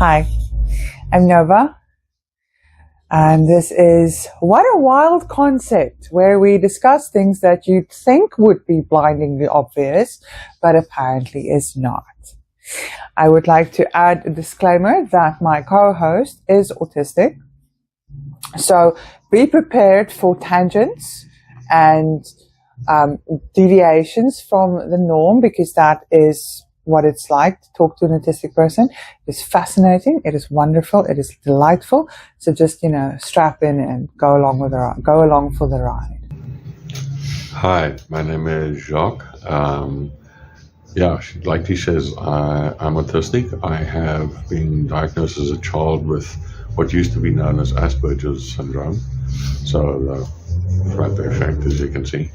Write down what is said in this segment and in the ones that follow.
Hi, I'm Nova, and this is What a Wild Concept, where we discuss things that you'd think would be blindingly obvious, but apparently is not. I would like to add a disclaimer that my co-host is autistic, so be prepared for tangents and deviations from the norm, because that is what it's like to talk to an autistic person. It is fascinating, it is wonderful, it is delightful. So just, strap in and go along for the ride. Hi, my name is Jacques. Like he says, I'm autistic. I have been diagnosed as a child with what used to be known as Asperger's syndrome. So the right there effect, as you can see.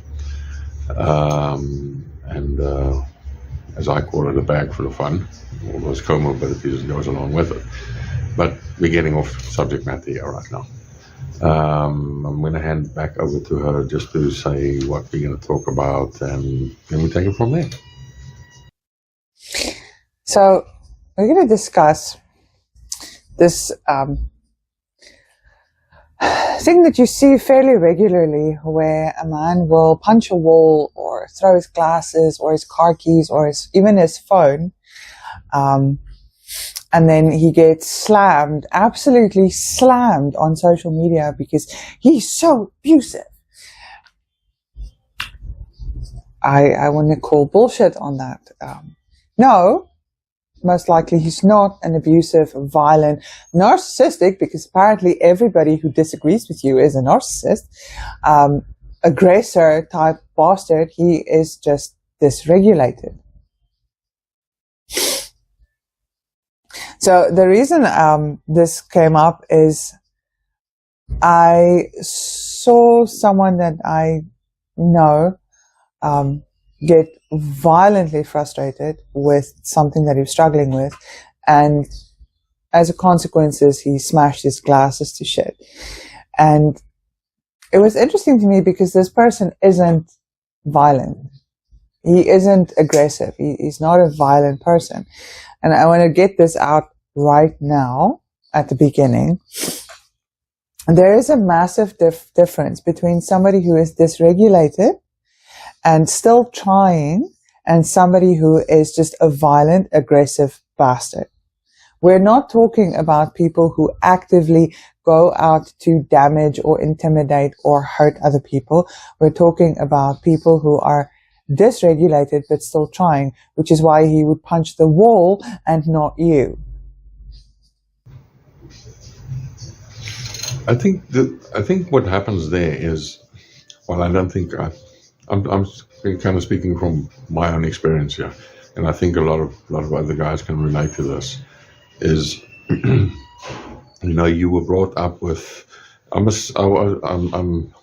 As I call it, a bag full of fun. All those comorbidities that goes along with it. But we're getting off subject matter here right now. I'm going to hand back over to her just to say what we're going to talk about, and then we take it from there. So we're going to discuss this thing that you see fairly regularly, where a man will punch a wall or throw his glasses or his car keys or even his phone, and then he gets absolutely slammed on social media because he's so abusive. I want to call bullshit on that. No, most likely he's not an abusive, violent, narcissistic, because apparently everybody who disagrees with you is a narcissist, aggressor type bastard. He is just dysregulated. So the reason this came up is I saw someone that I know get violently frustrated with something that he was struggling with, and as a consequence he smashed his glasses to shit. And it was interesting to me because this person isn't violent, he isn't aggressive, he's not a violent person. And I want to get this out right now at the beginning. There is a massive difference between somebody who is dysregulated and still trying, and somebody who is just a violent, aggressive bastard. We're not talking about people who actively go out to damage or intimidate or hurt other people. We're talking about people who are dysregulated but still trying, which is why he would punch the wall and not you. I think what happens there is, well, I don't think I'm kind of speaking from my own experience here, and I think a lot of other guys can relate to this. Is you were brought up with, I'm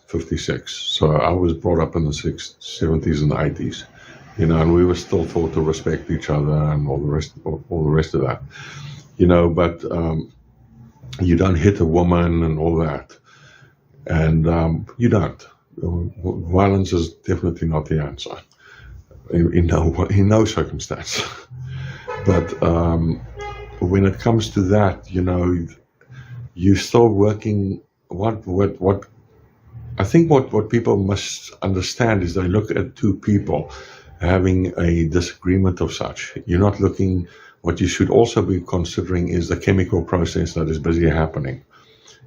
56, so I was brought up in the 70s and the 80s, and we were still taught to respect each other and all the rest of that, but you don't hit a woman and all that, and you don't. Violence is definitely not the answer in no circumstance. But when it comes to that, you start working. What I think what people must understand is they look at two people having a disagreement of such. You're not looking. What you should also be considering is the chemical process that is busy happening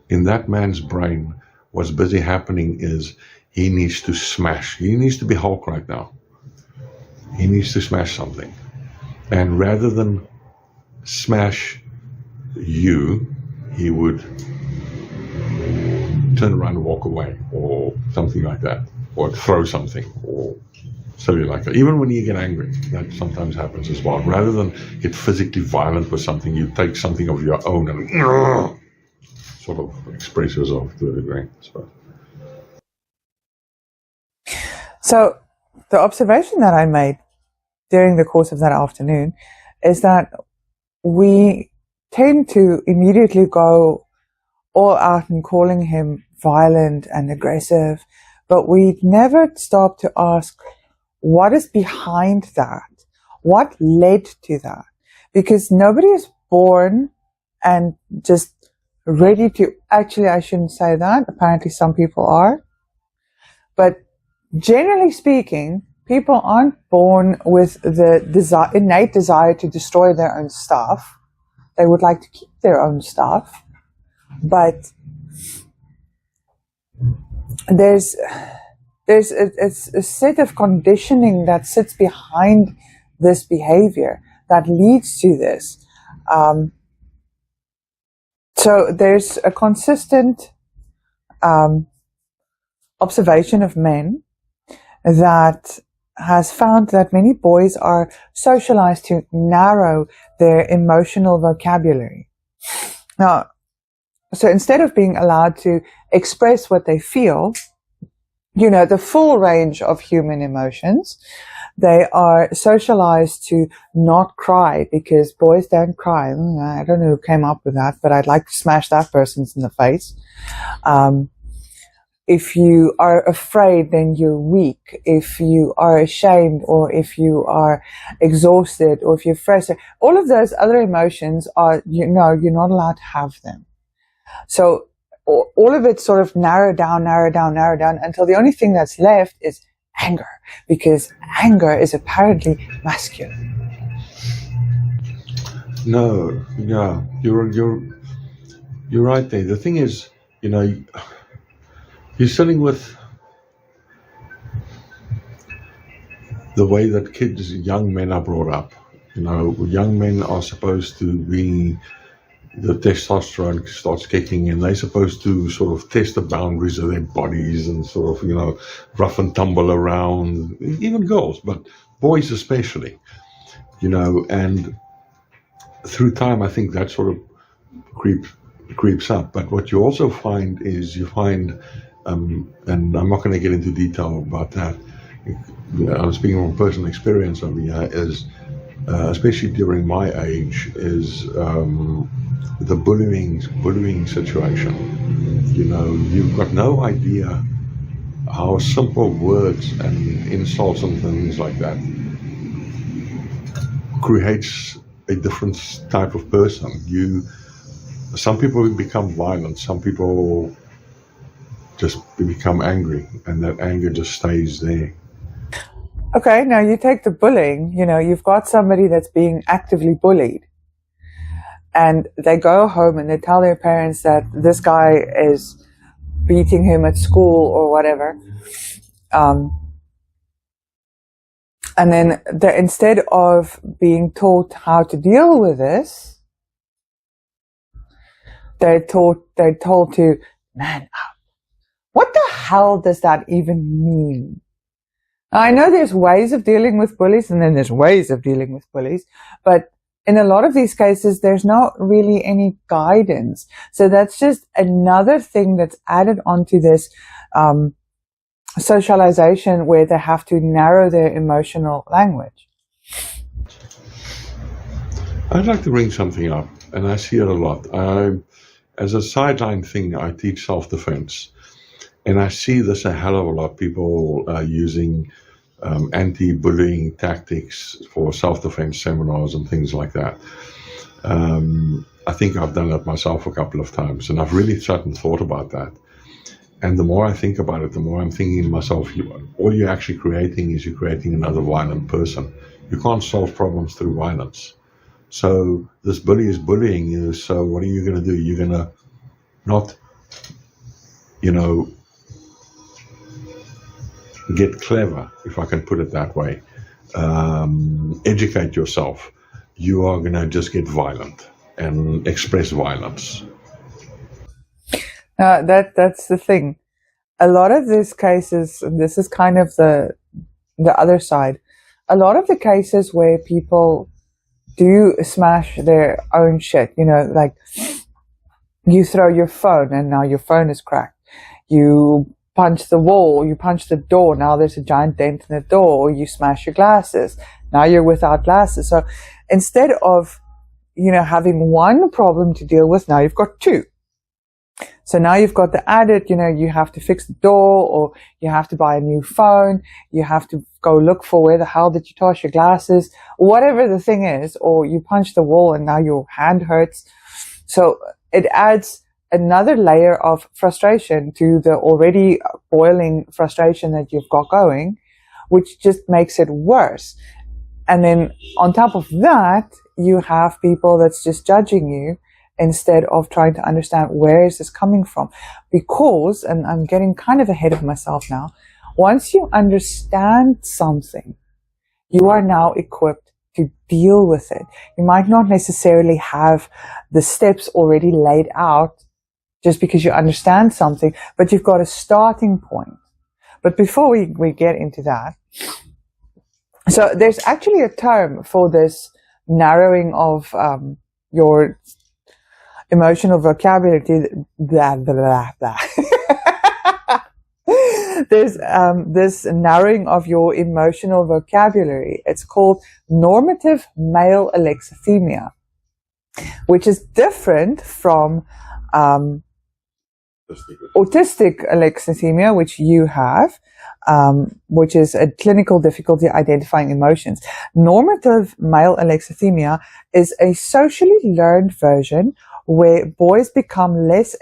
in that man's brain. What's busy happening is he needs to smash. He needs to be Hulk right now. He needs to smash something. And rather than smash you, he would turn around and walk away, or something like that, or throw something, or something like that. Even when you get angry, that sometimes happens as well. Rather than get physically violent with something, you take something of your own and sort of express yourself to a degree. So the observation that I made during the course of that afternoon is that we tend to immediately go all out in calling him violent and aggressive, but we never stop to ask, what is behind that? What led to that? Because nobody is born and just ready to, actually I shouldn't say that, apparently some people are, but generally speaking, people aren't born with the innate desire to destroy their own stuff. They would like to keep their own stuff, but there's a set of conditioning that sits behind this behavior that leads to this. So there's a consistent observation of men that has found that many boys are socialized to narrow their emotional vocabulary. Now, so instead of being allowed to express what they feel, the full range of human emotions, they are socialized to not cry because boys don't cry. I don't know who came up with that, but I'd like to smash that person in the face. If you are afraid, then you're weak. If you are ashamed, or if you are exhausted, or if you're frustrated, all of those other emotions are, you're not allowed to have them. So all of it sort of narrowed down until the only thing that's left is anger, because anger is apparently masculine. No, yeah, you're right there. The thing is, you're sitting with the way that young men are brought up. Young men are supposed to be, the testosterone starts kicking in. They're supposed to sort of test the boundaries of their bodies and sort of, rough and tumble around, even girls, but boys especially, and through time, I think that sort of creeps up. But what you also find is and I'm not going to get into detail about that. I'm speaking from personal experience over here, is especially during my age, is the bullying situation. You've got no idea how simple words and insults and things like that creates a different type of person. Some people become violent, some people just become angry, and that anger just stays there. Okay, now you take the bullying, you've got somebody that's being actively bullied, and they go home and they tell their parents that this guy is beating him at school or whatever. And then instead of being taught how to deal with this, they're told to man up. What the hell does that even mean? Now, I know there's ways of dealing with bullies, and then there's ways of dealing with bullies, but in a lot of these cases, there's not really any guidance. So that's just another thing that's added onto this socialization, where they have to narrow their emotional language. I'd like to bring something up, and I see it a lot. As a sideline thing, I teach self-defense. And I see this a hell of a lot. People using anti-bullying tactics for self-defense seminars and things like that. I think I've done that myself a couple of times, and I've really sat and thought about that. And the more I think about it, the more I'm thinking to myself, all you're actually creating is you're creating another violent person. You can't solve problems through violence. So this bully is bullying you, so what are you going to do? You're going to not, get clever, if I can put it that way, educate yourself. You are going to just get violent and express violence. That's the thing. A lot of these cases, and this is kind of the other side, a lot of the cases where people do smash their own shit, like you throw your phone and now your phone is cracked. You punch the wall, you punch the door, now there's a giant dent in the door, or you smash your glasses, now you're without glasses. So instead of, having one problem to deal with, now you've got two. So now you've got the added, you have to fix the door, or you have to buy a new phone, you have to go look for where the hell did you toss your glasses, whatever the thing is, or you punch the wall and now your hand hurts. So it adds another layer of frustration to the already boiling frustration that you've got going, which just makes it worse. And then on top of that, you have people that's just judging you instead of trying to understand where is this coming from. Because, and I'm getting kind of ahead of myself now, once you understand something, you are now equipped to deal with it. You might not necessarily have the steps already laid out just because you understand something, but you've got a starting point. But before we get into that, so there's actually a term for this narrowing of your emotional vocabulary. Blah, blah, blah. There's this narrowing of your emotional vocabulary. It's called normative male alexithymia, which is different from autistic alexithymia, which you have, which is a clinical difficulty identifying emotions. Normative male alexithymia is a socially learned version where boys become less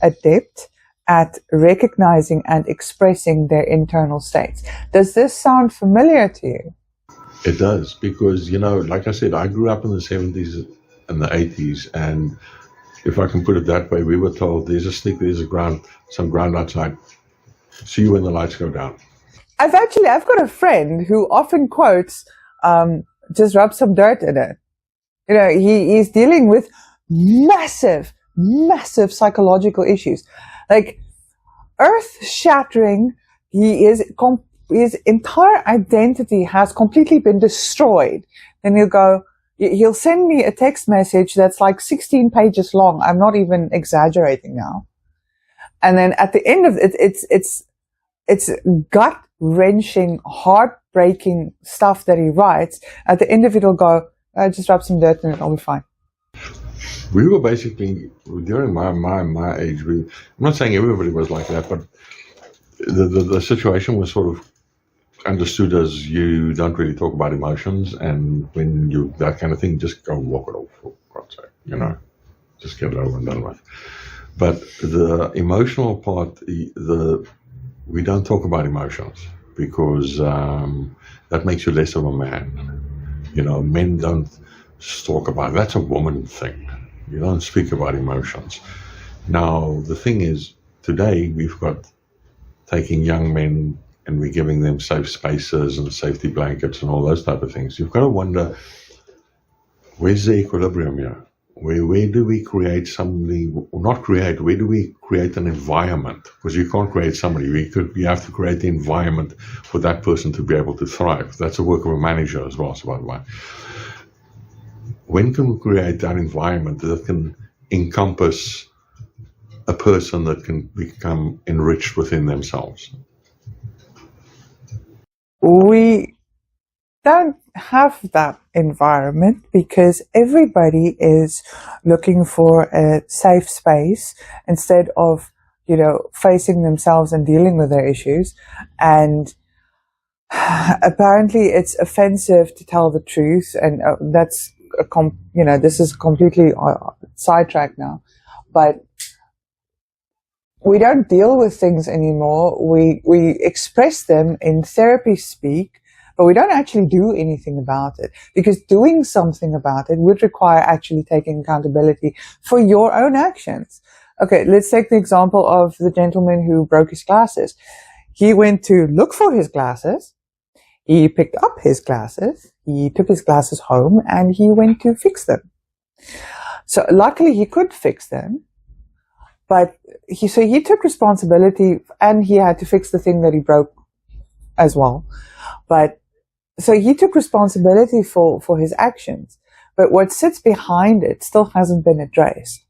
adept at recognizing and expressing their internal states. Does this sound familiar to you? It does, because, like I said, I grew up in the 70s and the 80s, and if I can put it that way, we were told there's a stick, there's some ground outside. See you when the lights go down. I've got a friend who often quotes, just rub some dirt in it. He's dealing with massive psychological issues. Like earth-shattering, his entire identity has completely been destroyed. And he'll send me a text message that's like 16 pages long. I'm not even exaggerating now. And then at the end of it, it's gut-wrenching, heartbreaking stuff that he writes. At the end of it, he'll go, just rub some dirt in it, I'll be fine. We were basically, during my age, I'm not saying everybody was like that, but the situation was sort of understood as you don't really talk about emotions, and when you, that kind of thing, just go walk it off, for God's sake, just get it over and done with. But the emotional part, we don't talk about emotions because that makes you less of a man. Men don't talk about it. That's a woman thing. You don't speak about emotions. Now, the thing is, today we've got taking young men and we're giving them safe spaces and safety blankets and all those type of things. You've got to wonder, where's the equilibrium here? Where do we create something, or not create, where do we create an environment? Because you can't create somebody. We have to create the environment for that person to be able to thrive. That's the work of a manager as well, so by the way. When can we create that environment that can encompass a person that can become enriched within themselves? We don't have that environment because everybody is looking for a safe space instead of, facing themselves and dealing with their issues. And apparently it's offensive to tell the truth, and that's this is completely sidetracked now, but we don't deal with things anymore. We express them in therapy speak, but we don't actually do anything about it, because doing something about it would require actually taking accountability for your own actions. Okay, let's take the example of the gentleman who broke his glasses. He went to look for his glasses. He picked up his glasses, he took his glasses home, and he went to fix them. So luckily he could fix them, but he took responsibility, and he had to fix the thing that he broke as well. But so he took responsibility for his actions, but what sits behind it still hasn't been addressed.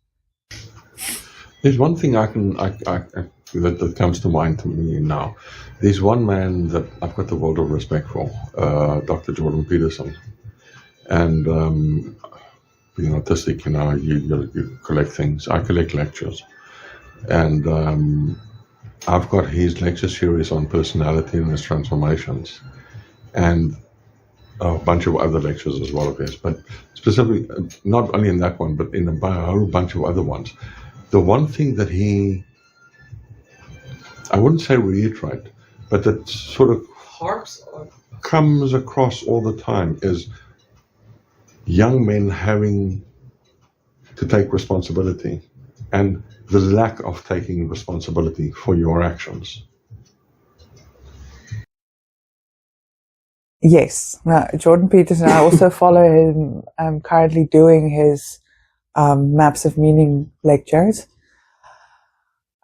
There's one thing that comes to mind to me now. There's one man that I've got the world of respect for, Dr. Jordan Peterson. And being autistic, you collect things. I collect lectures. And I've got his lecture series on personality and its transformations. And a bunch of other lectures as well of his, but specifically, not only in that one, but in a whole bunch of other ones. The one thing that I wouldn't say reiterate, but that sort of comes across all the time is young men having to take responsibility and the lack of taking responsibility for your actions. Yes. Now, Jordan Peterson, I also follow him. I'm currently doing his Maps of Meaning lectures.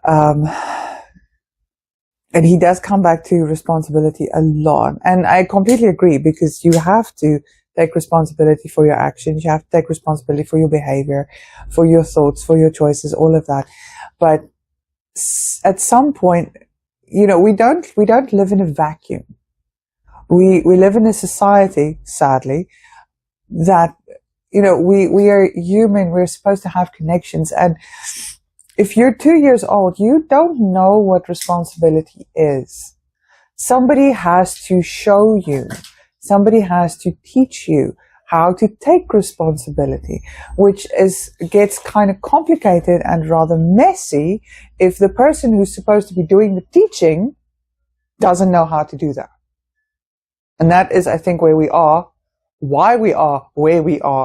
And he does come back to responsibility a lot. And I completely agree, because you have to take responsibility for your actions. You have to take responsibility for your behavior, for your thoughts, for your choices, all of that. But at some point, we don't live in a vacuum. We live in a society, sadly, that, we are human. We're supposed to have connections. And if you're 2 years old, you don't know what responsibility is. Somebody has to show you. Somebody has to teach you how to take responsibility, which gets kind of complicated and rather messy if the person who's supposed to be doing the teaching doesn't know how to do that. And that is, I think, why we are where we are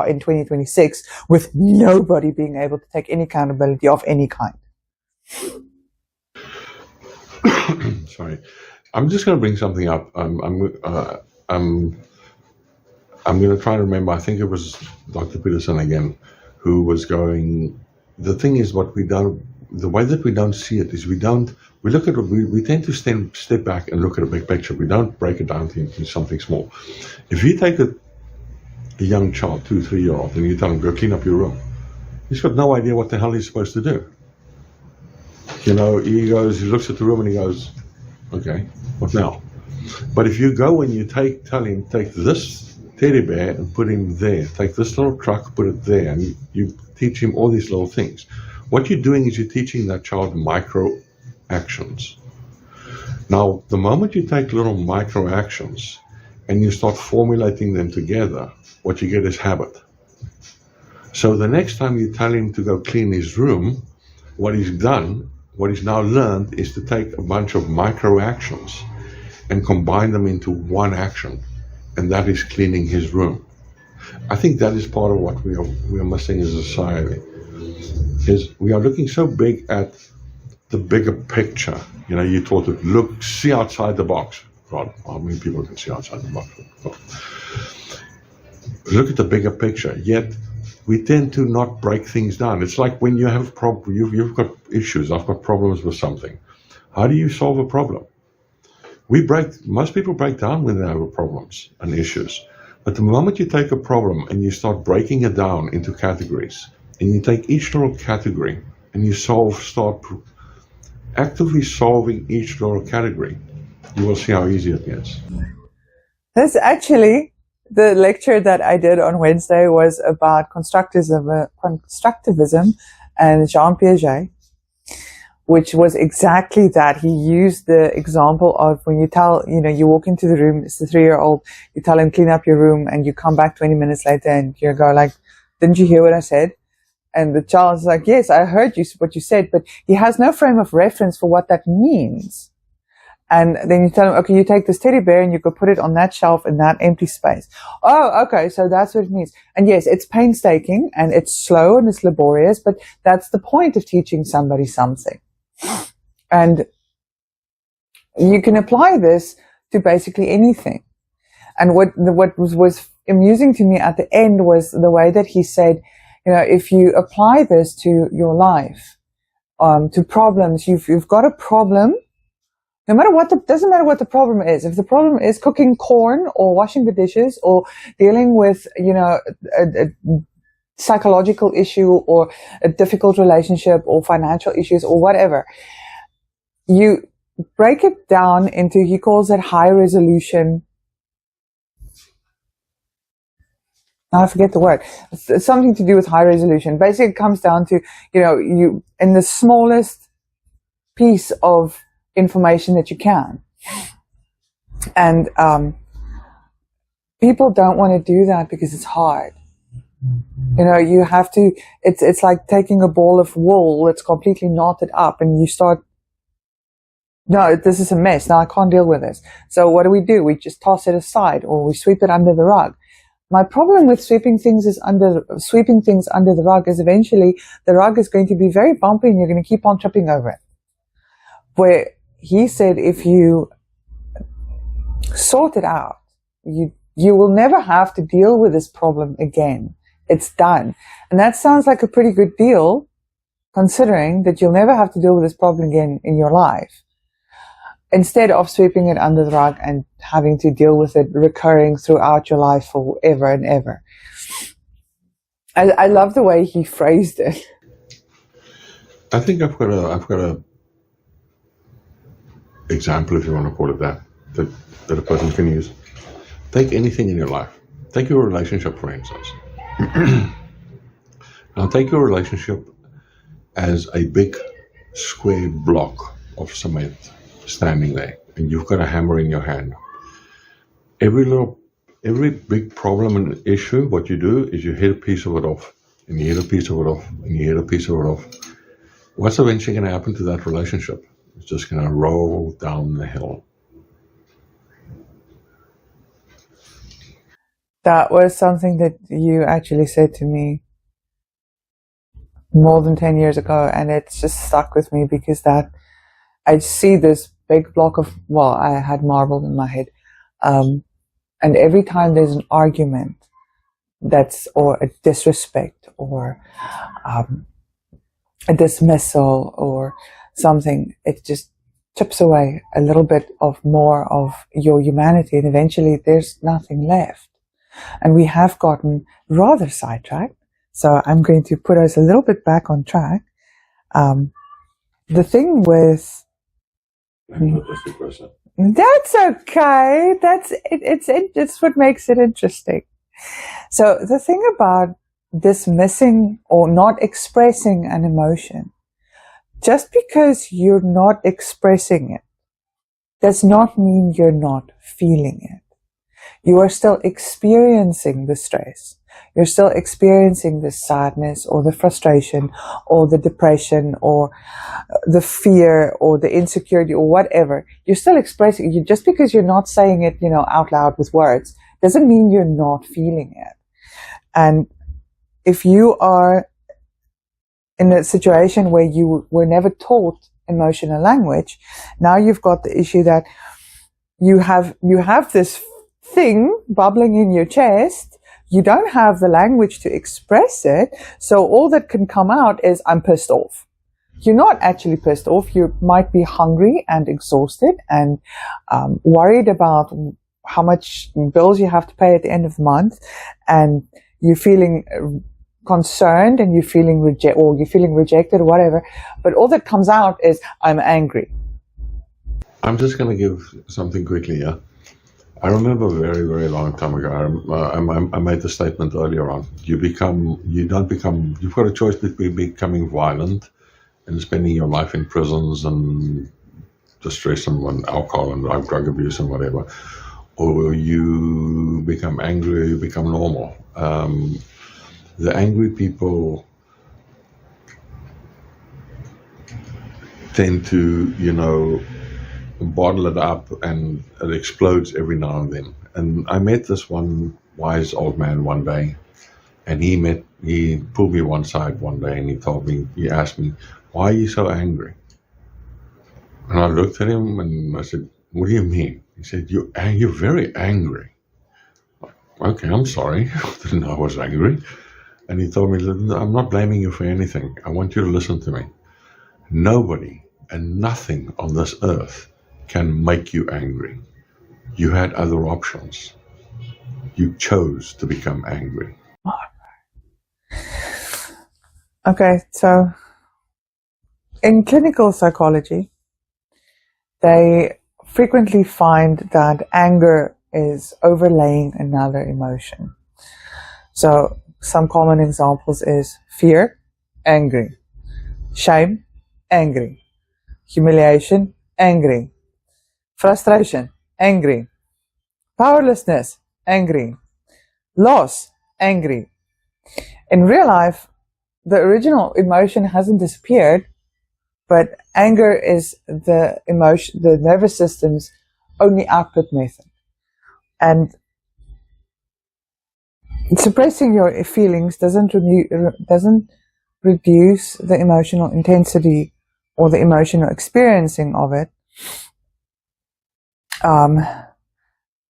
in 2026, with nobody being able to take any accountability of any kind. Sorry, I'm just going to bring something up. I'm going to try to remember. I think it was Dr. Peterson again, who was going. The thing is, the way that we don't see it is we look at it. We tend to step back and look at a big picture. We don't break it down into something small. If you take a young child, 2, 3-year-old, and you tell him, go clean up your room, he's got no idea what the hell he's supposed to do. He looks at the room and he goes, okay, what now? But if you go and you tell him, take this teddy bear and put him there, take this little truck, put it there, and you teach him all these little things. What you're doing is you're teaching that child micro actions. Now, the moment you take little micro actions and you start formulating them together, what you get is habit. So the next time you tell him to go clean his room, what he's now learned is to take a bunch of micro actions and combine them into one action, and that is cleaning his room. I think that is part of what we are missing as a society, is we are looking so big at the bigger picture. You taught it, see outside the box. God, how many people can see outside the box? God. Look at the bigger picture, yet we tend to not break things down. It's like when you have you've got issues, I've got problems with something. How do you solve a problem? Most people break down when they have problems and issues. But the moment you take a problem and you start breaking it down into categories, and you take each little category and you start actively solving each little category, you will see how easy it gets. That's actually the lecture that I did on Wednesday was about constructivism and Jean Piaget, which was exactly that. He used the example of when you walk into the room, it's the 3-year-old, you tell him clean up your room, and you come back 20 minutes later and you go like, didn't you hear what I said? And the child's like, yes, I heard what you said, but he has no frame of reference for what that means. And then you tell him, okay, you take this teddy bear and you could put it on that shelf in that empty space. Oh, okay, so that's what it means. And yes, it's painstaking and it's slow and it's laborious, but that's the point of teaching somebody something. And you can apply this to basically anything. And what was amusing to me at the end was the way that he said, if you apply this to your life, to problems, you've got a problem. No matter doesn't matter what the problem is. If the problem is cooking corn or washing the dishes or dealing with, a psychological issue or a difficult relationship or financial issues or whatever, you break it down into, he calls it high resolution. Now I forget the word. It's something to do with high resolution. Basically, it comes down to, you in the smallest piece of information that you can. And people don't want to do that because it's hard. You know, you have to, it's like taking a ball of wool that's completely knotted up and you start, no, this is a mess. Now I can't deal with this. So what do? We just toss it aside or we sweep it under the rug. My problem with sweeping things under the rug is eventually the rug is going to be very bumpy and you're going to keep on tripping over it. Where he said if you sort it out, you will never have to deal with this problem again. It's done. And that sounds like a pretty good deal, considering that you'll never have to deal with this problem again in your life. Instead of sweeping it under the rug and having to deal with it recurring throughout your life forever and ever. I love the way he phrased it. I think I've got a example, if you want to call it that a person can use. Take anything in your life. Take your relationship, for instance. Now take your relationship as a big square block of cement standing there, and you've got a hammer in your hand. Every big problem and issue, what you do is you hit a piece of it off, and you hit a piece of it off, and you hit a piece of it off. What's eventually going to happen to that relationship? It's just going to roll down the hill. That was something that you actually said to me more than 10 years ago, and it's just stuck with me because that I see this big block of, well, I had marble in my head, and every time there's an argument or a disrespect or a dismissal or something, it just chips away a little bit of more of your humanity, and eventually there's nothing left. And we have gotten rather sidetracked, so I'm going to put us a little bit back on track. The thing with that's okay. It's what makes it interesting. So the thing about dismissing or not expressing an emotion, just because you're not expressing it does not mean you're not feeling it. You are still experiencing the stress. You're still experiencing the sadness or the frustration or the depression or the fear or the insecurity or whatever. You're still expressing it. Just because you're not saying it, out loud with words doesn't mean you're not feeling it. And if you are in a situation where you were never taught emotional language, now you've got the issue that you have this thing bubbling in your chest. You don't have the language to express it, so all that can come out is, I'm pissed off. You're not actually pissed off. You might be hungry and exhausted and worried about how much bills you have to pay at the end of the month, and you're feeling concerned and you're feeling rejected or whatever, but all that comes out is, I'm angry. I'm just going to give something quickly here. I remember a very, very long time ago, I made the statement earlier on, you've got a choice between becoming violent and spending your life in prisons and distress and alcohol and drug abuse and whatever, or you become angry, you become normal. The angry people tend to, bottle it up and it explodes every now and then. And I met this one wise old man one day, and he pulled me one side one day and he asked me, why are you so angry? And I looked at him and I said, what do you mean? He said, you're very angry. Okay, I'm sorry. I didn't know I was angry. And he told me, I'm not blaming you for anything. I want you to listen to me. Nobody and nothing on this earth can make you angry. You had other options. You chose to become angry. Okay, so in clinical psychology, they frequently find that anger is overlaying another emotion. So some common examples is fear, angry; shame, angry; humiliation, angry; frustration, angry; powerlessness, angry. Loss, angry. In real life, the original emotion hasn't disappeared, but anger is the emotion, the nervous system's only output method. And suppressing your feelings doesn't reduce the emotional intensity or the emotional experiencing of it.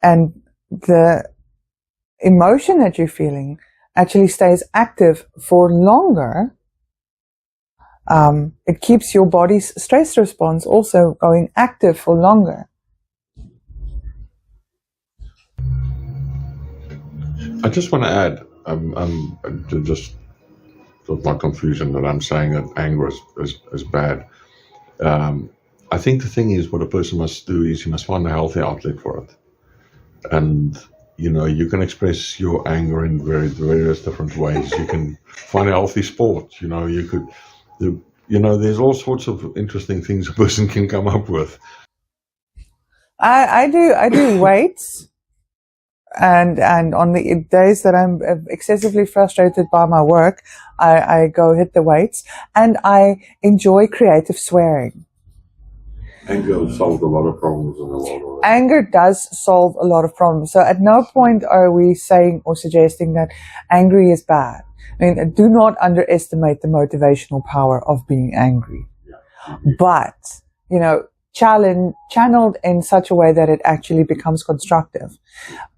And the emotion that you're feeling actually stays active for longer. It keeps your body's stress response also going active for longer. I just want to add, to just sort my confusion that I'm saying that anger is bad. I think the thing is, what a person must do is you must find a healthy outlet for it. And, you can express your anger in various different ways. You can find a healthy sport, there's all sorts of interesting things a person can come up with. I do weights. And on the days that I'm excessively frustrated by my work, I go hit the weights, and I enjoy creative swearing. Anger solves a lot of problems in the world. Anger does solve a lot of problems. So at no point are we saying or suggesting that angry is bad. I mean, do not underestimate the motivational power of being angry. Yeah. But, channeled in such a way that it actually becomes constructive.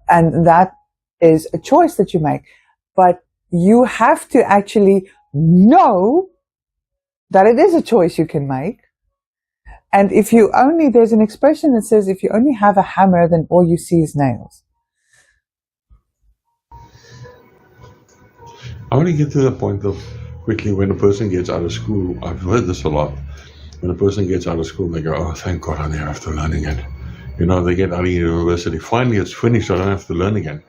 And that is a choice that you make. But you have to actually know that it is a choice you can make. And there's an expression that says, if you only have a hammer, then all you see is nails. I want to get to the point of, quickly, when a person gets out of school, I've heard this a lot. When a person gets out of school, they go, oh, thank God, I never have to learn again. They get out of university. Finally, it's finished. I don't have to learn again.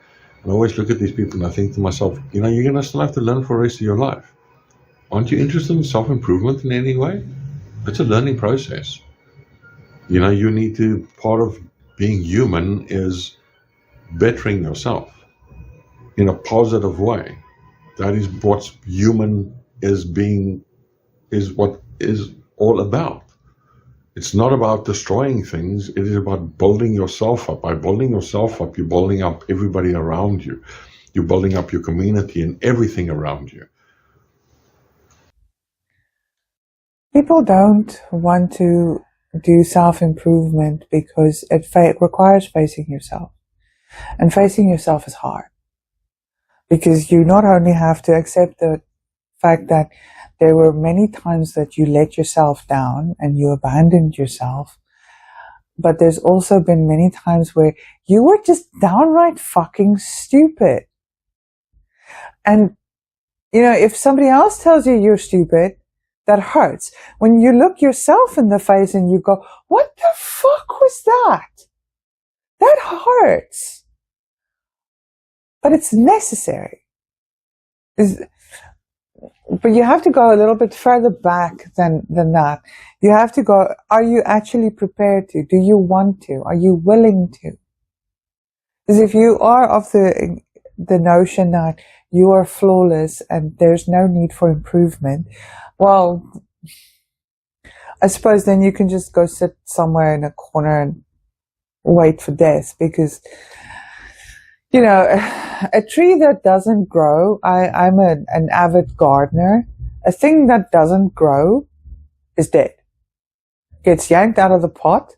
And I always look at these people and I think to myself, you're going to still have to learn for the rest of your life. Aren't you interested in self-improvement in any way? It's a learning process. You need to, part of being human is bettering yourself in a positive way. That is what human is what is all about. It's not about destroying things. It is about building yourself up. By building yourself up, you're building up everybody around you. You're building up your community and everything around you. People don't want to do self-improvement because it requires facing yourself. And facing yourself is hard. Because you not only have to accept the fact that there were many times that you let yourself down and you abandoned yourself, but there's also been many times where you were just downright fucking stupid. And, if somebody else tells you you're stupid, that hurts. When you look yourself in the face and you go, what the fuck was that? That hurts. But it's necessary. But you have to go a little bit further back than that. You have to go, are you actually prepared to? Do you want to? Are you willing to? Because if you are of the notion that you are flawless and there's no need for improvement, well, I suppose then you can just go sit somewhere in a corner and wait for death, because a tree that doesn't grow, I'm an avid gardener. A thing that doesn't grow is dead. Gets yanked out of the pot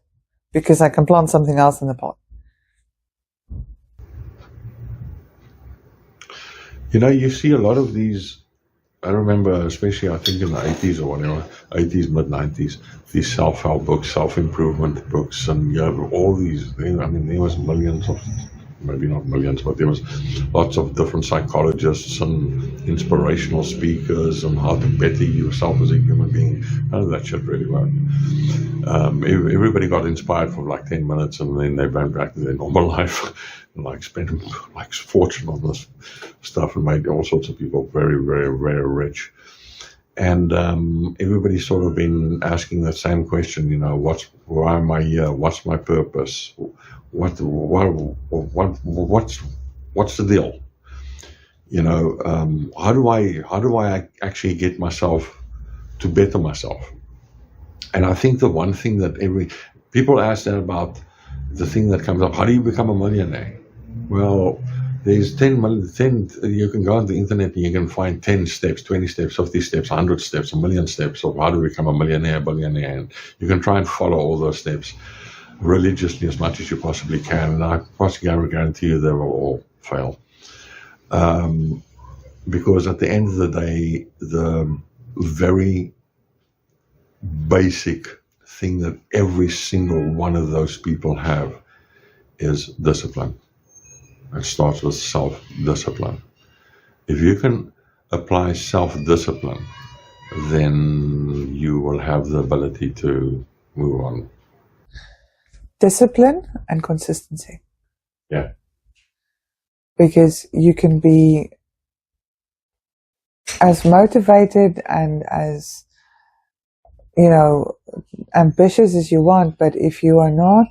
because I can plant something else in the pot. You see a lot of these. I remember, especially I think in the 80s or whatever, 80s, mid-90s, these self-help books, self-improvement books, and you have all these things. I mean, there was millions of, maybe not millions, but there was lots of different psychologists and inspirational speakers on how to better yourself as a human being. None of that shit really worked. Everybody got inspired for like 10 minutes and then they went back to their normal life and spent fortune on this stuff and made all sorts of people very, very, very rich. And everybody's sort of been asking the same question, why am I here? What's my purpose? What's the deal? How do I actually get myself to better myself? And I think the one thing that people ask that about, the thing that comes up, how do you become a millionaire? Well, there's 10, you can go on the internet and you can find 10 steps, 20 steps, 50 steps, 100 steps, a million steps of how to become a millionaire, billionaire. And you can try and follow all those steps religiously as much as you possibly can. And I possibly guarantee you they will all fail. Because at the end of the day, the very basic thing that every single one of those people have is discipline. It starts with self-discipline. If you can apply self-discipline, then you will have the ability to move on. Discipline and consistency. Yeah. Because you can be as motivated and as, ambitious as you want, but if you are not,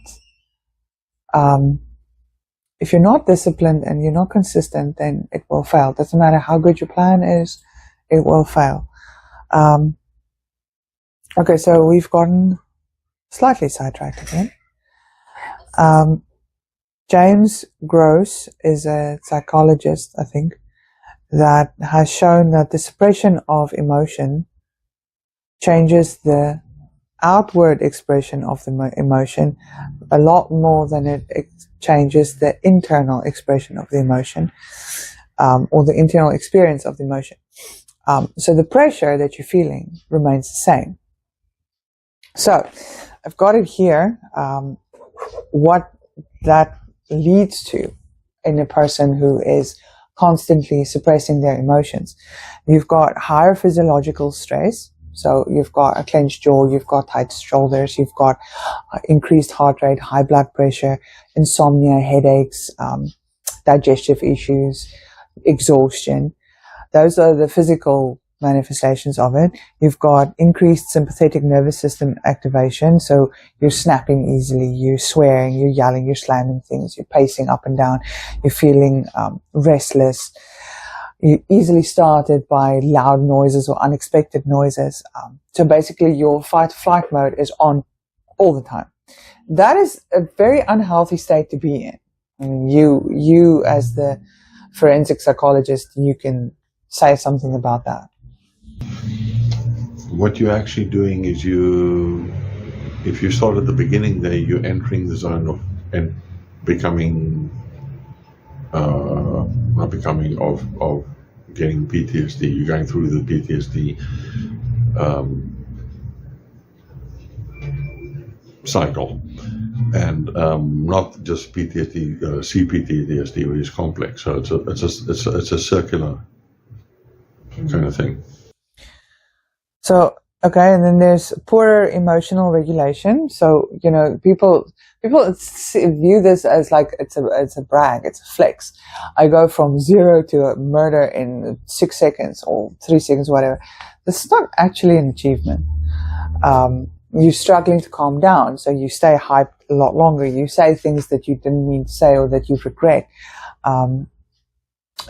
if you're not disciplined and you're not consistent, then it will fail. Doesn't matter how good your plan is, it will fail. Okay, so we've gotten slightly sidetracked again. James Gross is a psychologist, I think, that has shown that the suppression of emotion changes the outward expression of the emotion a lot more than it changes the internal expression of the emotion, or the internal experience of the emotion. So the pressure that you're feeling remains the same. So I've got it here, what that leads to in a person who is constantly suppressing their emotions. You've got higher physiological stress. So you've got a clenched jaw, you've got tight shoulders, you've got increased heart rate, high blood pressure, insomnia, headaches, digestive issues, exhaustion. Those are the physical manifestations of it. You've got increased sympathetic nervous system activation. So you're snapping easily, you're swearing, you're yelling, you're slamming things, you're pacing up and down, you're feeling restless. You're easily started by loud noises or unexpected noises. So basically your fight-flight mode is on all the time. That is a very unhealthy state to be in. I mean, you as the forensic psychologist, you can say something about that. What you're actually doing is if you start at the beginning there, you're entering the zone of and becoming of getting PTSD. You're going through the PTSD cycle, and not just PTSD, CPTSD, which is complex. So it's a circular kind of thing. So okay, and then there's poorer emotional regulation. So people view this as like it's a brag, it's a flex. I go from 0 to a murder in 6 seconds or 3 seconds, whatever. This is not actually an achievement. You're struggling to calm down, so you stay hyped a lot longer. You say things that you didn't mean to say or that you regret.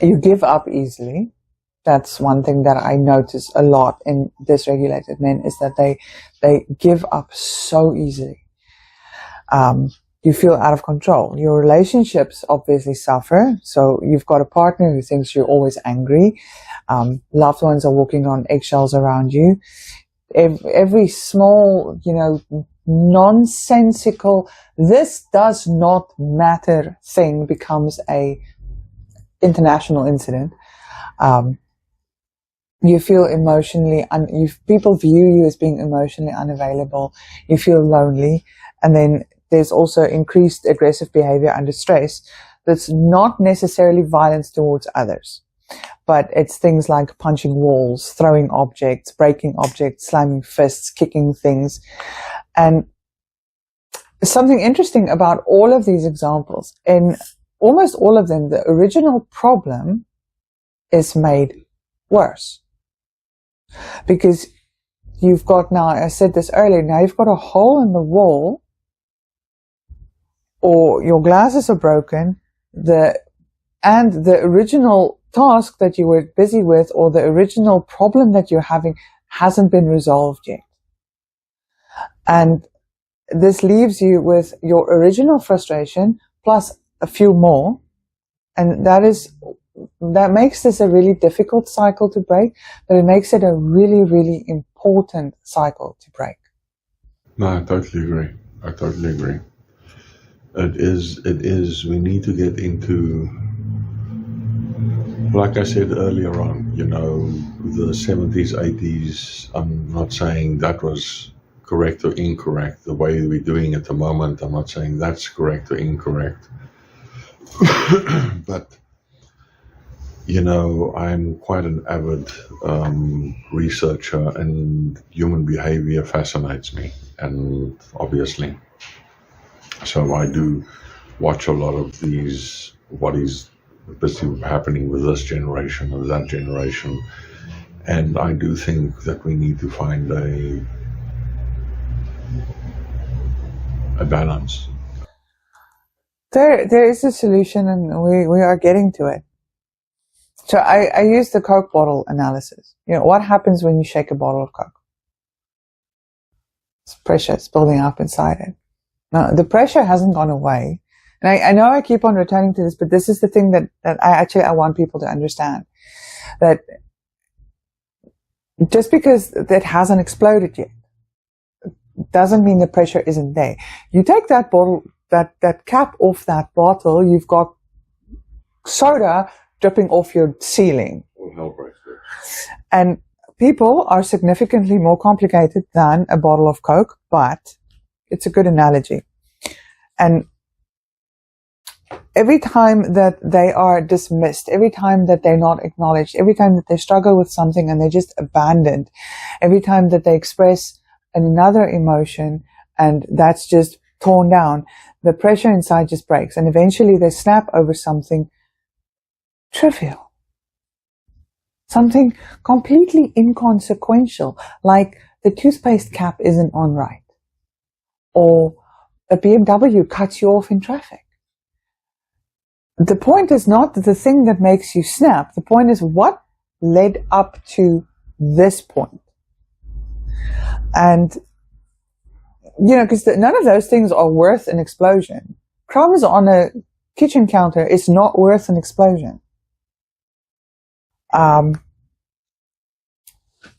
You give up easily. That's one thing that I notice a lot in dysregulated men, is that they give up so easily. You feel out of control. Your relationships obviously suffer. So you've got a partner who thinks you're always angry. Loved ones are walking on eggshells around you. Every small, nonsensical, this does not matter thing becomes a international incident. You feel emotionally, people view you as being emotionally unavailable. You feel lonely. And then there's also increased aggressive behavior under stress. That's not necessarily violence towards others, but it's things like punching walls, throwing objects, breaking objects, slamming fists, kicking things. And something interesting about all of these examples, in almost all of them, the original problem is made worse. Because you've got now, I said this earlier, now you've got a hole in the wall, or your glasses are broken, and the original task that you were busy with, or the original problem that you're having, hasn't been resolved yet. And this leaves you with your original frustration plus a few more, and that makes this a really difficult cycle to break, but it makes it a really, really important cycle to break. No, I totally agree. I totally agree. It is, we need to get into, like I said earlier on, you know, the 70s, 80s, I'm not saying that was correct or incorrect. The way we're doing it at the moment, I'm not saying that's correct or incorrect. But, you know, I'm quite an avid researcher, and human behavior fascinates me, and obviously. So I do watch a lot of these, what is basically happening with this generation or that generation. And I do think that we need to find a balance. There is a solution, and we are getting to it. So I use the Coke bottle analysis. You know, what happens when you shake a bottle of Coke? It's pressure, it's building up inside it. Now, the pressure hasn't gone away. And I know I keep on returning to this, but this is the thing that I want people to understand. That just because it hasn't exploded yet, doesn't mean the pressure isn't there. You take that bottle, that cap off that bottle, you've got soda dripping off your ceiling. And people are significantly more complicated than a bottle of Coke, but it's a good analogy. And every time that they are dismissed, every time that they're not acknowledged, every time that they struggle with something and they're just abandoned, every time that they express another emotion and that's just torn down, the pressure inside just breaks, and eventually they snap over something trivial. Something completely inconsequential, like the toothpaste cap isn't on right, or a BMW cuts you off in traffic. The point is not the thing that makes you snap. The point is what led up to this point. And, you know, because none of those things are worth an explosion. Crumbs on a kitchen counter is not worth an explosion.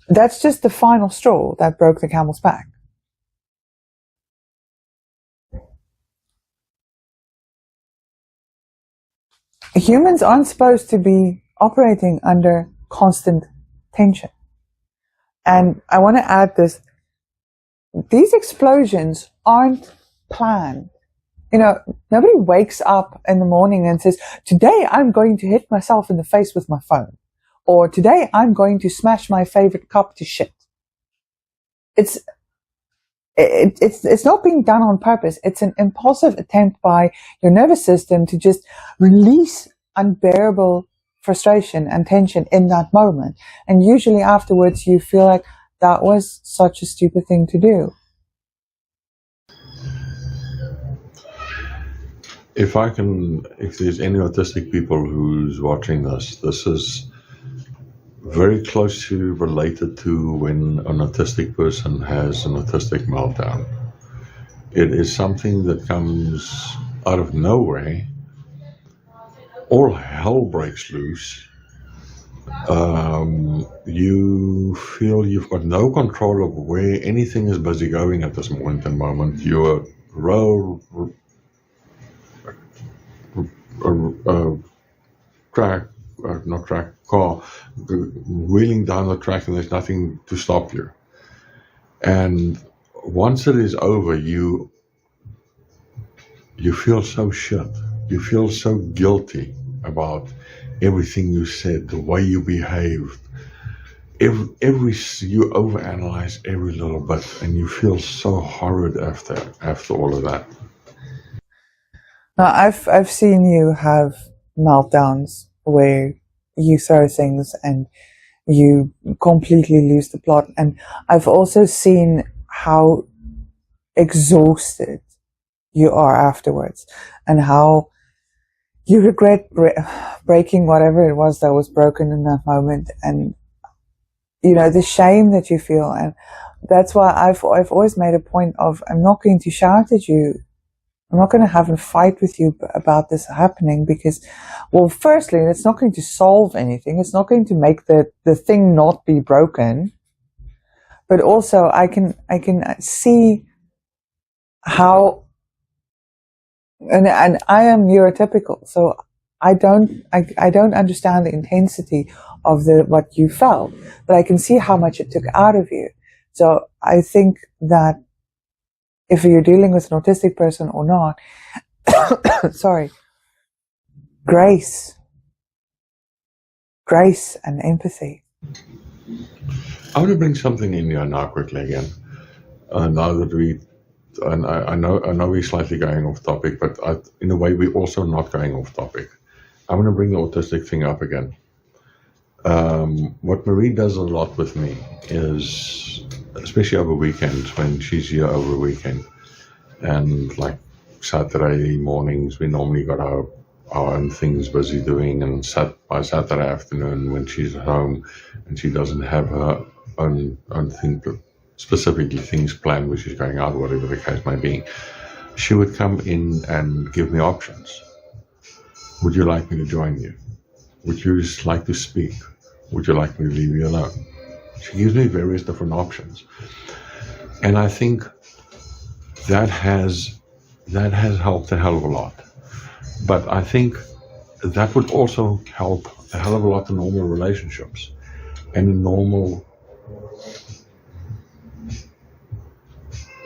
That's just the final straw that broke the camel's back. Humans aren't supposed to be operating under constant tension. And I want to add this. These explosions aren't planned. You know, nobody wakes up in the morning and says, today I'm going to hit myself in the face with my phone. Or today I'm going to smash my favorite cup to shit. It's not being done on purpose. It's an impulsive attempt by your nervous system to just release unbearable frustration and tension in that moment. And usually afterwards you feel like that was such a stupid thing to do. If there's any autistic people who's watching this is very closely related to when an autistic person has an autistic meltdown. It is something that comes out of nowhere. All hell breaks loose. You feel you've got no control of where anything is busy going at this moment. You're car wheeling down the track, and there's nothing to stop you. And once it is over, you feel so shit. You feel so guilty about everything you said, the way you behaved. You overanalyze every little bit, and you feel so horrid after all of that. Now, I've seen you have meltdowns where you throw things and you completely lose the plot. And I've also seen how exhausted you are afterwards, and how you regret breaking whatever it was that was broken in that moment, and the shame that you feel. And that's why I've always made a point of, I'm not going to shout at you, I'm not going to have a fight with you about this happening, because, well, firstly, it's not going to solve anything. It's not going to make the thing not be broken. But also, I can see how, and I am neurotypical, so I don't understand the intensity of what you felt, but I can see how much it took out of you. So I think that if you're dealing with an autistic person or not, sorry, grace and empathy. I want to bring something in here now quickly again. Now that I know we're slightly going off topic, but in a way we're also not going off topic. I want to bring the autistic thing up again. What Marie does a lot with me is, especially over weekends, when she's here over a weekend, and like Saturday mornings, we normally got our own things busy doing, and by Saturday afternoon, when she's at home and she doesn't have her own thing, specifically things planned, which is going out, whatever the case may be, she would come in and give me options. Would you like me to join you? Would you like to speak? Would you like me to leave you alone? She gives me various different options. And I think that has helped a hell of a lot. But I think that would also help a hell of a lot in normal relationships and in normal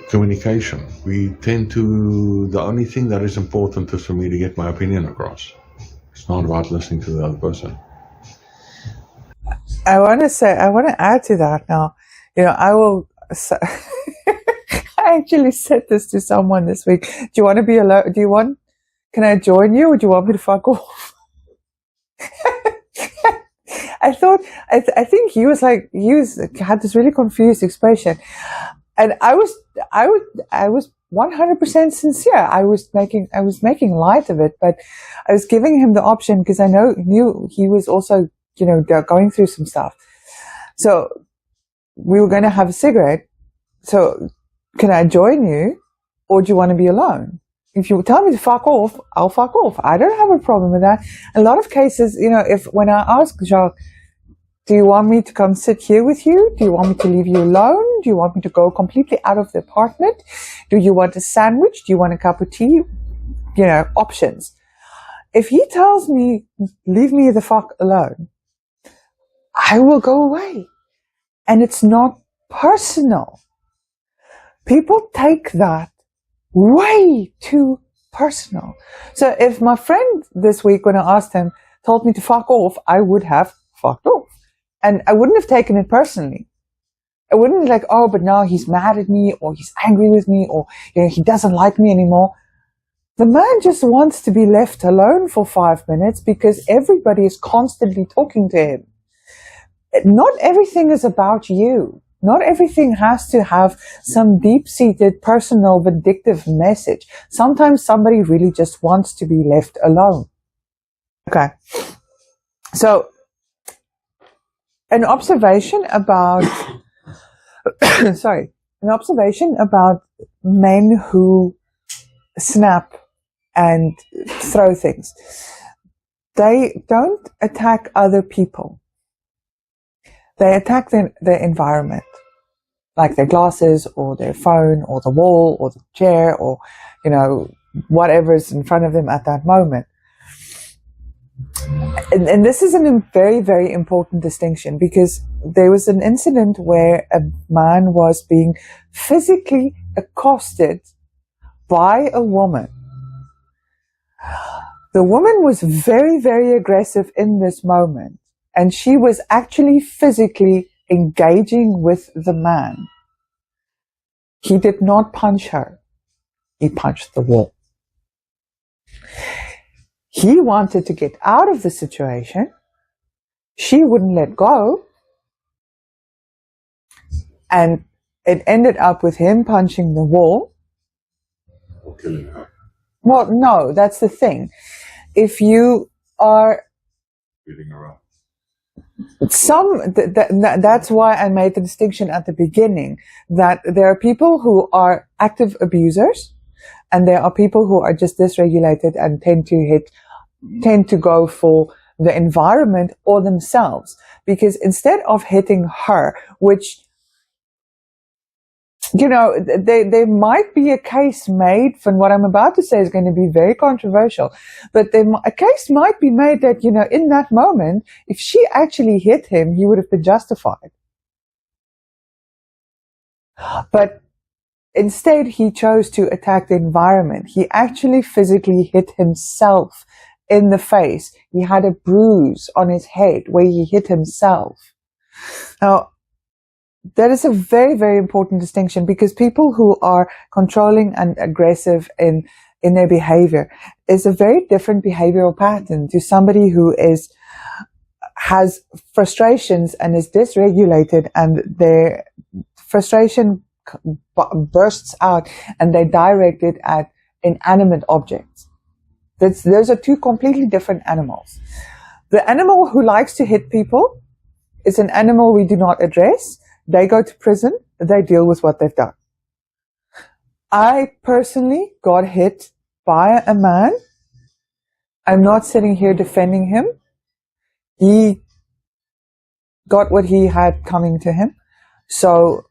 communication. We tend to, the only thing that is important is for me to get my opinion across. It's not about listening to the other person. I want to add to that now. I actually said this to someone this week. Do you want to be alone? Can I join you, or do you want me to fuck off? I think he had this really confused expression. And I was 100% sincere. I was making light of it, but I was giving him the option because I knew he was also, going through some stuff. So we were going to have a cigarette. So can I join you, or do you want to be alone? If you tell me to fuck off, I'll fuck off. I don't have a problem with that. A lot of cases, when I ask Jacques, do you want me to come sit here with you? Do you want me to leave you alone? Do you want me to go completely out of the apartment? Do you want a sandwich? Do you want a cup of tea? Options. If he tells me, leave me the fuck alone, I will go away. And it's not personal. People take that way too personal. So if my friend this week, when I asked him, told me to fuck off, I would have fucked off. And I wouldn't have taken it personally. I wouldn't be like, oh, but now he's mad at me, or he's angry with me, or he doesn't like me anymore. The man just wants to be left alone for 5 minutes because everybody is constantly talking to him. Not everything is about you. Not everything has to have some deep-seated personal vindictive message. Sometimes somebody really just wants to be left alone. Okay. So, an observation about men who snap and throw things. They don't attack other people. They attack their environment, like their glasses or their phone or the wall or the chair or, whatever is in front of them at that moment. And this is a very, very important distinction, because there was an incident where a man was being physically accosted by a woman. The woman was very, very aggressive in this moment, and she was actually physically engaging with the man. He did not punch her. He punched the wall. He wanted to get out of the situation. She wouldn't let go. And it ended up with him punching the wall. Or killing her. Well, no, that's the thing. If you are Beating her up. that's why I made the distinction at the beginning, that there are people who are active abusers and there are people who are just dysregulated and tend to go for the environment or themselves. Because instead of hitting her, which, you know, there might be a case made, and what I'm about to say is going to be very controversial, but a case might be made that, you know, in that moment, if she actually hit him, he would have been justified. But instead, he chose to attack the environment. He actually physically hit himself in the face. He had a bruise on his head where he hit himself. Now, that is a very, very important distinction, because people who are controlling and aggressive in their behavior is a very different behavioral pattern to somebody who has frustrations and is dysregulated, and their frustration bursts out and they direct it at inanimate objects. Those are two completely different animals. The animal who likes to hit people is an animal we do not address. They go to prison, they deal with what they've done. I personally got hit by a man. I'm not sitting here defending him. He got what he had coming to him. So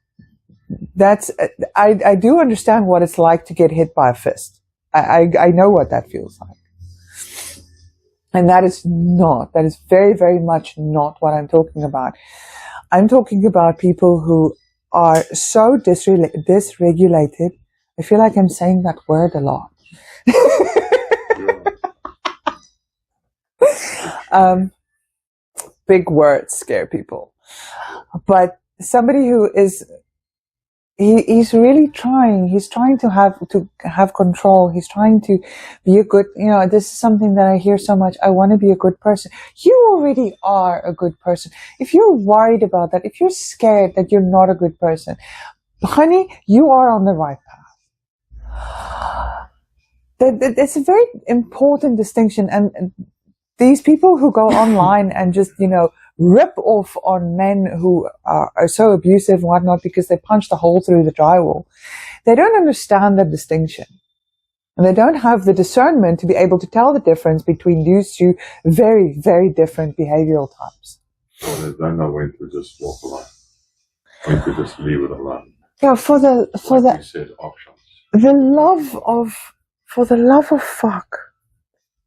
I do understand what it's like to get hit by a fist. I know what that feels like. And that is very, very much not what I'm talking about. I'm talking about people who are so dysregulated. I feel like I'm saying that word a lot. Big words scare people. But somebody who is, he's really trying. He's trying to have control. He's trying to be a good, you know, this is something that I hear so much. I want to be a good person. You already are a good person. If you're worried about that, if you're scared that you're not a good person, honey, you are on the right path. It's a very important distinction. And these people who go online and just, you know, rip off on men who are so abusive and whatnot because they punched a hole through the drywall, they don't understand the distinction. And they don't have the discernment to be able to tell the difference between these two very, very different behavioral types. Or they don't know when to just walk alone. When to just leave it alone. Yeah, for the you said, options. For the love of fuck,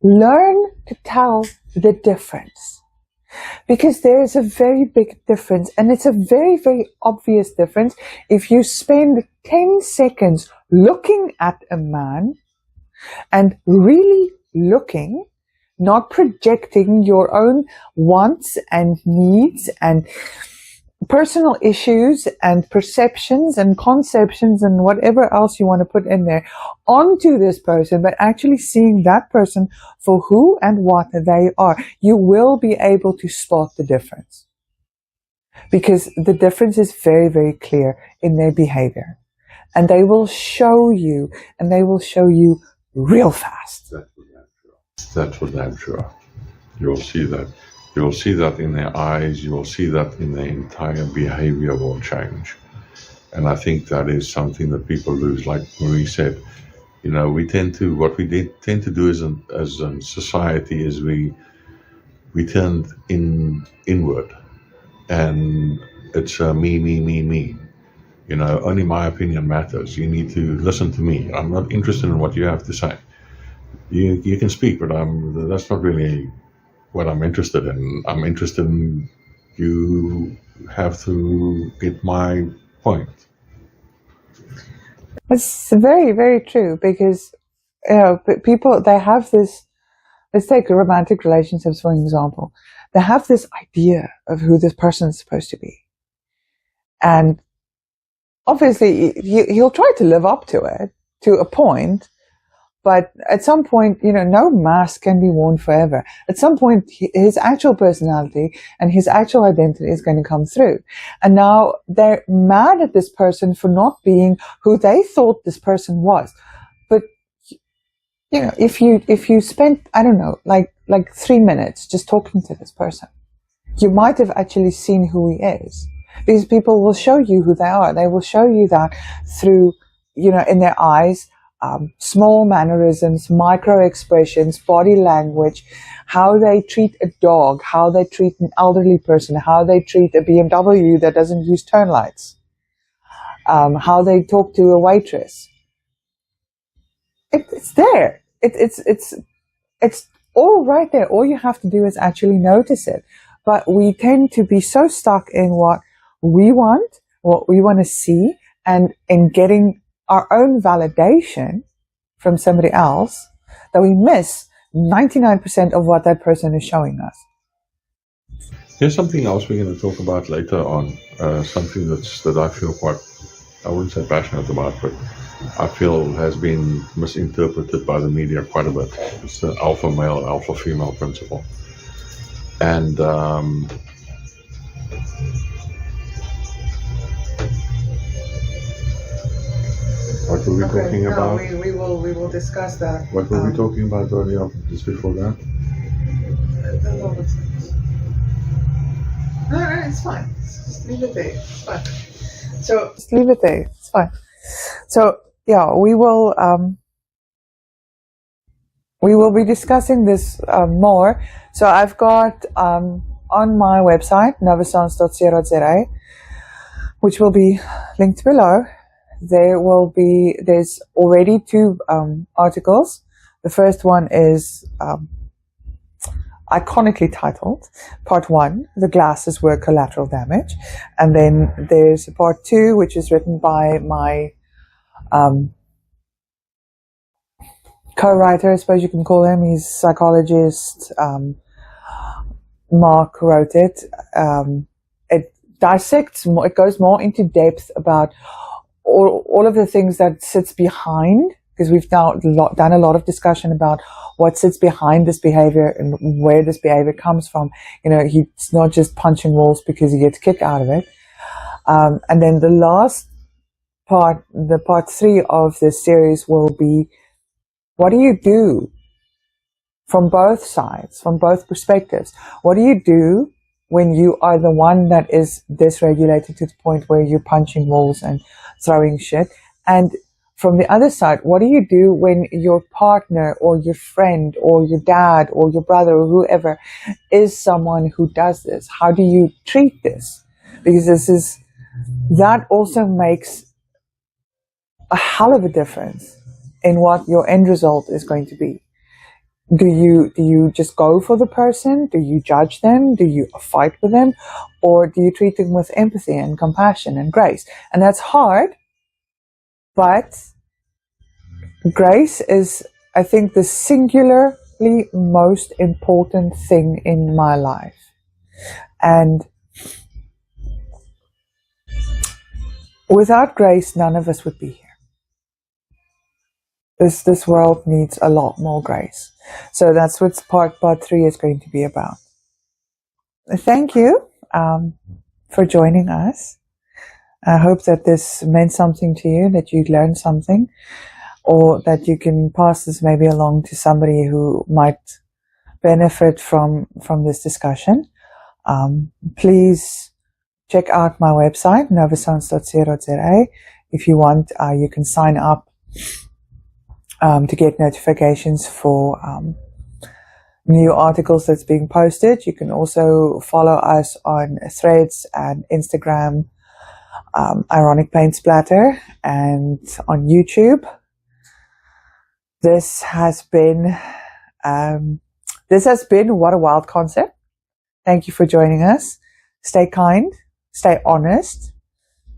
learn to tell the difference. Because there is a very big difference, and it's a very, very obvious difference if you spend 10 seconds looking at a man and really looking, not projecting your own wants and needs and personal issues and perceptions and conceptions and whatever else you want to put in there onto this person, but actually seeing that person for who and what they are. You will be able to spot the difference, because the difference is very, very clear in their behavior, and they will show you, and they will show you real fast. That's for damn sure. You'll see that. You'll see that in their eyes. You will see that in their entire behavior will change. And I think that is something that people lose. Like Marie said, you know, we tend to, what we tend to do as a society is we turn inward, and it's me. You know, only my opinion matters. You need to listen to me. I'm not interested in what you have to say. You can speak, but that's not really what I'm interested in. I'm interested in you have to get my point. It's very, very true, because, you know, people, they have this, let's take romantic relationships for example. They have this idea of who this person is supposed to be. And obviously he'll try to live up to it to a point, But at some point, no mask can be worn forever. At some point, his actual personality and his actual identity is going to come through. And now they're mad at this person for not being who they thought this person was. But, if you spent, I don't know, like 3 minutes just talking to this person, you might have actually seen who he is. Because people will show you who they are. They will show you that through, in their eyes, small mannerisms, micro expressions, body language, how they treat a dog, how they treat an elderly person, how they treat a BMW that doesn't use turn lights, how they talk to a waitress. It's there. It's all right there. All you have to do is actually notice it. But we tend to be so stuck in what we want to see, and in getting our own validation from somebody else, that we miss 99% of what that person is showing us. Here's something else we're going to talk about later on. Something that I feel quite, I wouldn't say passionate about, but I feel has been misinterpreted by the media quite a bit. It's the alpha male, alpha female principle. And what were we talking about? We will discuss that. What were we talking about earlier, just before that? No, it's fine. Just leave it there. It's fine. So just leave it there. It's fine. So yeah, we will be discussing this more. So I've got on my website novasans.co.za, which will be linked below. There's already 2 articles. The first one is iconically titled Part 1, The Glasses Were Collateral Damage. And then there's Part 2, which is written by my co-writer, I suppose you can call him. He's a psychologist. Mark wrote it. It dissects more, it goes more into depth about all of the things that sits behind, because we've now done a lot of discussion about what sits behind this behavior and where this behavior comes from. He's not just punching walls because he gets a kick out of it. And then the last part, the part 3 of this series, will be, what do you do from both sides, from both perspectives? What do you do when you are the one that is dysregulated to the point where you're punching walls and throwing shit? And from the other side, what do you do when your partner or your friend or your dad or your brother or whoever is someone who does this? How do you treat this? Because that also makes a hell of a difference in what your end result is going to be. Do you just go for the person? Do you judge them? Do you fight with them? Or do you treat them with empathy and compassion and grace? And that's hard, but grace is, I think, the singularly most important thing in my life. And without grace, none of us would be here. This world needs a lot more grace. So that's what part 3 is going to be about. Thank you for joining us. I hope that this meant something to you, that you learned something, or that you can pass this maybe along to somebody who might benefit from this discussion. Please check out my website, novasans.co.za. If you want, you can sign up to get notifications for new articles that's being posted. You can also follow us on Threads and Instagram, Ironic Paint Splatter, and on YouTube. This has been What a Wild Concept. Thank you for joining us. Stay kind, stay honest,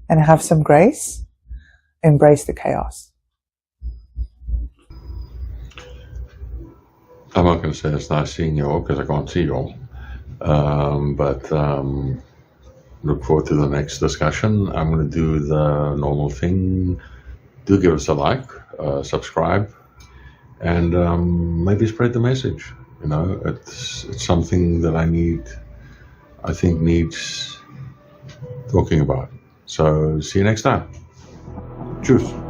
and have some grace. Embrace the chaos. I'm not going to say it's nice seeing you all because I can't see you all. But look forward to the next discussion. I'm going to do the normal thing. Do give us a like, subscribe, and maybe spread the message. You know, it's something that I think needs talking about. So see you next time. Cheers.